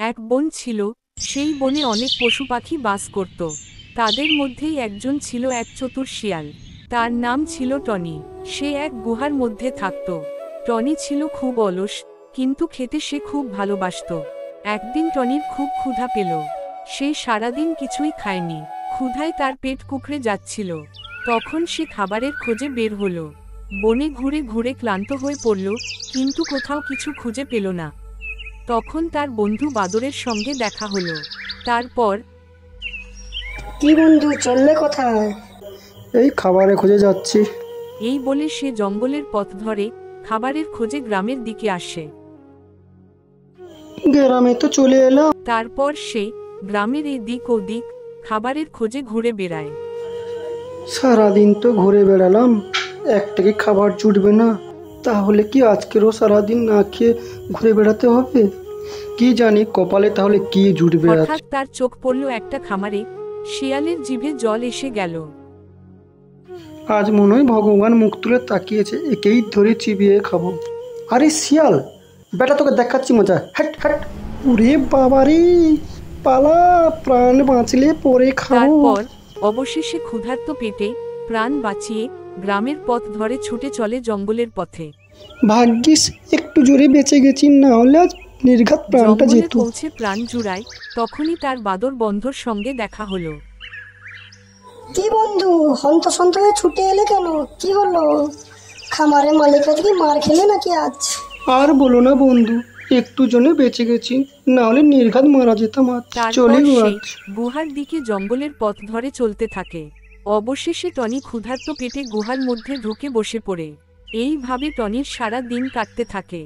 এক বন ছিল, সেই বনে অনেক পশু পাখি বাস করত। তাদের মধ্যেই একজন ছিল এক চতুর শিয়াল। তার নাম ছিল টনি। সে এক গুহার মধ্যে থাকত। টনি ছিল খুব অলস, কিন্তু খেতে সে খুব ভালোবাসত। একদিন টনির খুব ক্ষুধা পেল। সে সারাদিন কিছুই খায়নি। ক্ষুধায় তার পেট কুঁকড়ে যাচ্ছিল। তখন সে খাবারের খোঁজে বের হলো। বনে ঘুরে ঘুরে ক্লান্ত হয়ে পড়ল, কিন্তু কোথাও কিছু খুঁজে পেল না। তখন তার বন্ধু বাদরের সঙ্গে দেখা হলো। তারপর, কি বন্ধু, চললে কোথায়? এই খাবারে খুঁজে যাচ্ছি। এই বলে সে জঙ্গলের পথ ধরে খাবারের খোঁজে গ্রামের দিকে আসে। গ্রামে তো চলে এলাম। তারপর সে গ্রামের এদিক ওদিক খাবারের খোঁজে ঘুরে বেড়ায়। সারাদিন তো ঘুরে বেড়ালাম, একটা কি খাবার জুটবে না? তাহলে কি আজকেরও সারাদিন না খেয়ে ঘুরে বেড়াতে হবে? কি জানি কপালে তাহলে কি জুটবে আজ। হঠাৎ তার চোখ পড়ল একটা খামারে। শিয়ালের জিভে জল এসে গেল। আজ মনে হয় ভগবান মুখ তুলে তাকিয়েছে, একেই ধরে চিবিয়ে খাবো। আরে শিয়াল বেটা, তোকে দেখাচ্ছি মজা। হ্যাট হ্যাট। ওরে বাবারে, পালা, প্রাণ বাঁচলে পরে খাবো। তারপর অবশেষে ক্ষুধার্ত পেটে প্রাণ বাঁচিয়ে গ্রামের পথ ধরে ছুটে চলে জঙ্গলের পথে। ভাগ্যিস একটু জোরে বেঁচে গেছি, না হলে আজ নির্ঘাত প্রাণটা জঙ্গলে যেত। পৌঁছে প্রাণ জুড়ায়। তখনই তার বাদর বন্ধুর সঙ্গে দেখা হলো। কি বন্ধু, হন্তসন্ত হয়ে ছুটে এলে কেন? কি হলো? খামারের মালিক আজকে মার খেলে নাকি আজ? আর বলো না বন্ধু, একটু জন্য বেঁচে গেছি, না হলে নির্ঘাত মারা যেতাম আজ। তারপর চলে গো সে আজ। গুহার দিকে জঙ্গলের পথ ধরে চলতে থাকে। অবশেষে টনি ক্ষুধার্ত পেটে গুহার মধ্যে ঢুকে বসে পড়ে। এইভাবে টনির সারা দিন কাটতে থাকে।